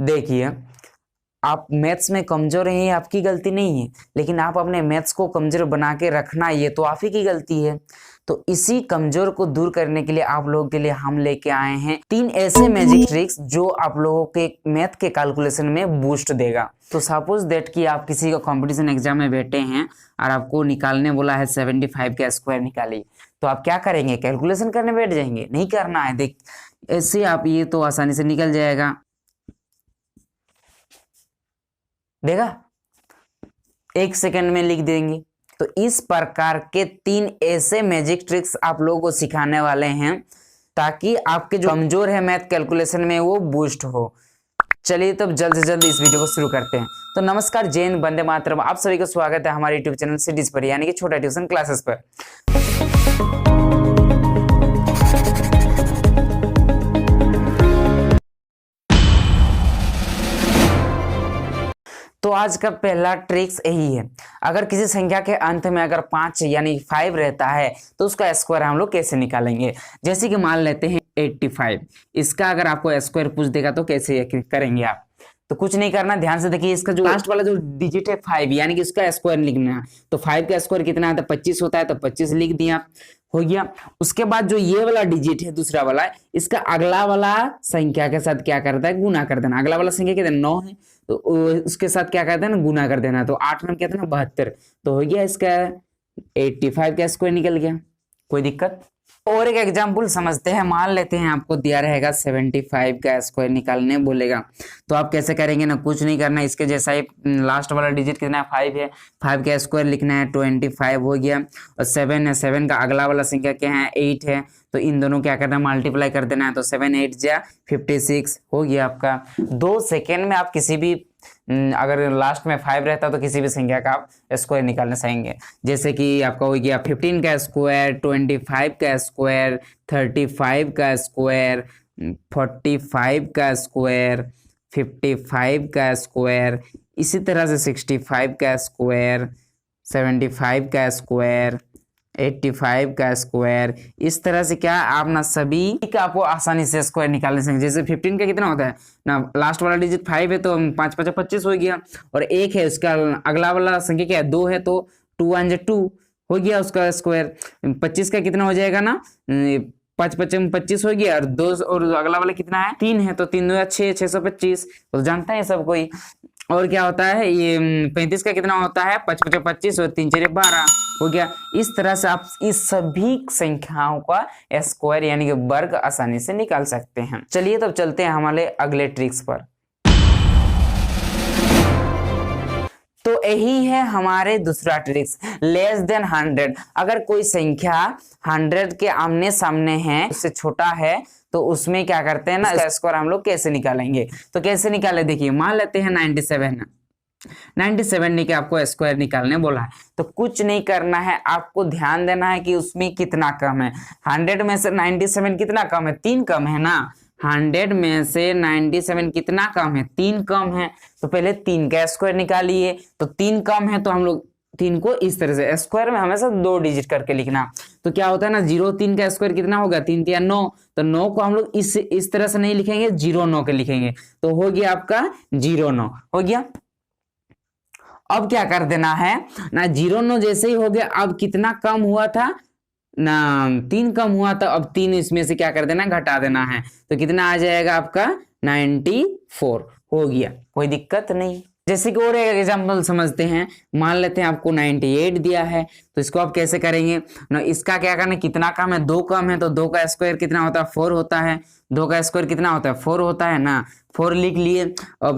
देखिए, आप मैथ्स में कमजोर हैं, ये आपकी गलती नहीं है, लेकिन आप अपने मैथ्स को कमजोर बना के रखना ये तो आप ही की गलती है। तो इसी कमजोर को दूर करने के लिए आप लोगों के लिए हम लेके आए हैं 3 ऐसे मैजिक ट्रिक्स जो आप लोगों के मैथ के कैलकुलेशन में बूस्ट देगा। तो सपोज दैट कि आप किसी का कंपटीशन एग्जाम में बैठे हैं और आपको निकालने बोला है 75 का स्क्वायर निकालिए, तो आप क्या करेंगे? कैलकुलेशन करने बैठ जाएंगे? नहीं करना है। देख, ऐसे आप ये तो आसानी से निकल जाएगा। देखा, 1 सेकंड में लिख देंगे। तो इस प्रकार के 3 ऐसे मैजिक ट्रिक्स आप लोगों को सिखाने वाले हैं ताकि आपके जो कमजोर है मैथ कैलकुलेशन में वो बूस्ट हो। चलिए तब जल्द से जल्द इस वीडियो को शुरू करते हैं। तो नमस्कार, जय हिंद, वंदे मातरम। आप सभी का स्वागत है हमारे यूट्यूब चैनल सिटीज पर, यानी कि छोटा ट्यूशन क्लासेस पर। तो आज का पहला ट्रिक्स यही है, अगर किसी संख्या के अंत में अगर 5 यानी 5 रहता है तो उसका स्क्वायर हम लोग कैसे निकालेंगे। जैसे कि मान लेते हैं 85, इसका अगर आपको स्क्वायर पूछ देगा तो कैसे करेंगे आप? तो कुछ नहीं करना, ध्यान से देखिए। इसका जो लास्ट वाला जो डिजिट है 5, यानी कि उसका स्क्वायर लिखना है। तो 5 का स्क्वायर कितना है? तो 25 होता है, तो 25 लिख दिया, हो गया। उसके बाद जो ये वाला डिजिट है दूसरा वाला, इसका अगला वाला संख्या के साथ क्या करता है? गुना कर देना। अगला वाला संख्या कितना? 9 है, तो उसके साथ क्या करते हैं ना? गुना कर देना। तो 8 में कहते हैं ना 72, तो हो गया इसका 85 का स्क्वायर निकल गया। कोई दिक्कत? और एक एग्जांपल समझते हैं। मान लेते हैं आपको दिया रहेगा 75 का स्क्वायर निकालने बोलेगा, तो आप कैसे करेंगे ना? कुछ नहीं करना, इसके जैसा ही लास्ट वाला डिजिट कितना है? 5 है, 5 का स्क्वायर लिखना है, 25 हो गया। और 7 है, 7 का अगला वाला संख्या क्या है? 8 है, तो इन दोनों क्या करना है? मल्टीप्लाई कर देना है। तो 7 8 जा 56 हो गया आपका। 2 सेकेंड में आप किसी भी अगर लास्ट में 5 रहता तो किसी भी संख्या का आप स्क्वायर निकालने सकेंगे। जैसे कि आपका हो गया 15 का स्क्वायर, 25 का स्क्वायर, 35 का स्क्वायर, 45 का स्क्वायर, 55 का स्क्वायर, इसी तरह से 65 का स्क्वायर, 75 का स्क्वायर, 85 का स्क्वायर। इस तरह से क्या आप ना सभी का आपको आसानी से स्क्वायर निकालने से। जैसे 15 का कितना होता है ना? लास्ट वाला डिजिट 5 है, तो 5 5 25 हो गया। और 1 है, उसका अगला वाला संख्या क्या है? 2 है, तो 2 1 2 हो गया उसका स्क्वायर। 25 का कितना हो जाएगा ना? 5 5 25 हो गया। और 2 और अगला वाला कितना है? 3 है, तो 3 2 6 625, तो जानता है सब कोई। और क्या होता है ये 35 का कितना होता है? 5 5 25 और 3 4 12 हो गया। इस तरह से आप इस सभी संख्याओं का स्क्वायर यानी कि वर्ग आसानी से निकाल सकते हैं। चलिए तब चलते हैं हमारे अगले ट्रिक्स पर। तो यही है हमारे दूसरा ट्रिक्स, लेस देन 100। अगर कोई संख्या 100 के आमने सामने है, उससे छोटा है, तो उसमें क्या करते हैं ना? इसका स्क्वायर हम लोग कैसे निकालेंगे? तो कैसे निकाले? देखिए, मान लेते हैं 97 ने कि आपको स्क्वायर निकालने बोला है, तो कुछ नहीं करना है, आपको ध्यान देना है कि उसमें कितना कम है। 100 में से 97 कितना कम है? 3 कम है ना। 100 में से 97 कितना कम है? 3 कम है। तो पहले 3 का स्क्वायर निकालिए। तो 3 कम है, तो हम लोग 3 को इस तरह से, स्क्वायर में हमेशा 2 डिजिट करके लिखना। तो क्या होता है ना, 0 3 का स्क्वायर कितना होगा? 3 3 9, तो 9 को हम लोग इस तरह से नहीं लिखेंगे, 0 9 के लिखेंगे। तो हो गया आपका 0 9 हो गया। अब क्या कर देना है ना? 0 9 जैसे ही हो गया, अब कितना कम हुआ था ना? 3 कम हुआ था। अब 3 इसमें से क्या कर देना? घटा देना है। तो कितना आ जाएगा आपका? 94 हो गया। कोई दिक्कत नहीं। जैसे कि और एक एग्जांपल समझते हैं। मान लेते हैं आपको 98 दिया है, तो इसको आप कैसे करेंगे ना? इसका क्या करना? कितना कम है? 2 कम है, तो 2 का स्क्वायर कितना होता है? 4 होता है। 2 का स्क्वायर कितना होता है? 4 होता है ना। 4 लिख लिए। अब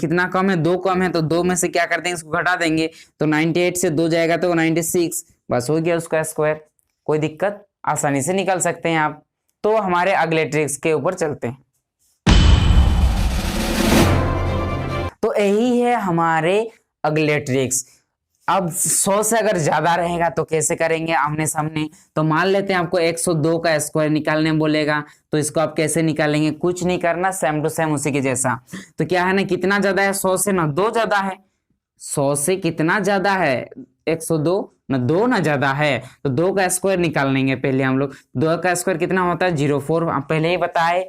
कितना कम है? 2 कम है, तो 2 में से क्या करते हैं? इसको घटा देंगे। तो 98 से 2 जाएगा तो 96, बस हो गया उसका स्क्वायर। कोई दिक्कत? आसानी से निकाल सकते हैं आप। तो हमारे अगले ट्रिक्स के ऊपर चलते हैं। तो यही है हमारे अगले ट्रिक्स। अब 100 से अगर ज्यादा रहेगा तो कैसे करेंगे आमने सामने? तो मान लेते हैं आपको 102 का स्क्वायर निकालने बोलेगा, तो इसको आप कैसे निकालेंगे? कुछ नहीं करना, सेम टू सेम उसी के जैसा। तो क्या है ना, कितना ज्यादा है? 100 से ना 2 ज्यादा है। 100 से कितना ज्यादा है? 102 ना 2 ना ज्यादा है, तो 2 का स्क्वायर निकाल लेंगे पहले हम लोग। 2 का स्क्वायर कितना होता है? 04, आप पहले ही बताए।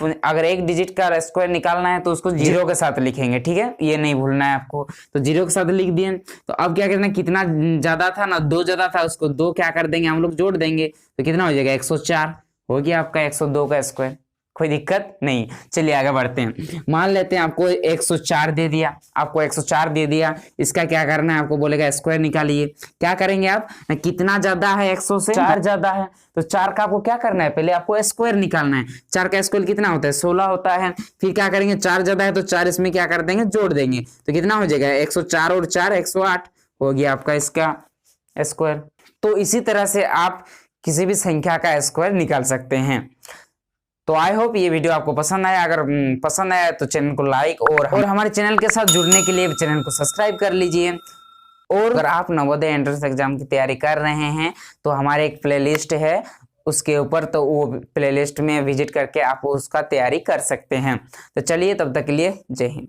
अगर एक डिजिट का स्क्वायर निकालना है तो उसको 0 के साथ लिखेंगे, ठीक है, ये नहीं भूलना है आपको। तो 0 के साथ लिख दिए। तो अब क्या करना है, कितना ज्यादा था ना, 2 ज्यादा था, उसको 2 क्या कर देंगे हम लोग, जोड़ देंगे। तो कितना हो जाएगा, 104 हो गया आपका 102 का स्क्वायर। कोई दिक्कत नहीं, चलिए आगे बढ़ते हैं। मान लेते हैं आपको 104 दे दिया, आपको 104 दे दिया, इसका क्या करना है, आपको बोलेगा स्क्वायर निकालिए। क्या करेंगे आप, कितना ज्यादा है, 100 से 4 ज्यादा है, तो 4 का आपको क्या करना है, पहले आपको स्क्वायर निकालना है। 4 का स्क्वायर कितना होता है, 16 होता है। फिर क्या करेंगे, 4 ज्यादा है तो 4 इसमें क्या कर देंगे, जोड़ देंगे। तो कितना हो जाएगा, 104 और 4 108 हो गया आपका इसका स्क्वायर। तो इसी तरह से आप किसी भी संख्या का स्क्वायर निकाल सकते हैं। तो आई होप ये वीडियो आपको पसंद आया। अगर पसंद आया तो चैनल को लाइक और हमारे चैनल के साथ जुड़ने के लिए चैनल को सब्सक्राइब कर लीजिए। और अगर आप नवोदय एंट्रेंस एग्जाम की तैयारी कर रहे हैं तो हमारे एक प्लेलिस्ट है उसके ऊपर, तो वो प्लेलिस्ट में विजिट करके आप उसका तैयारी कर सकते हैं। तो चलिए तब तक के लिए जय हिंद।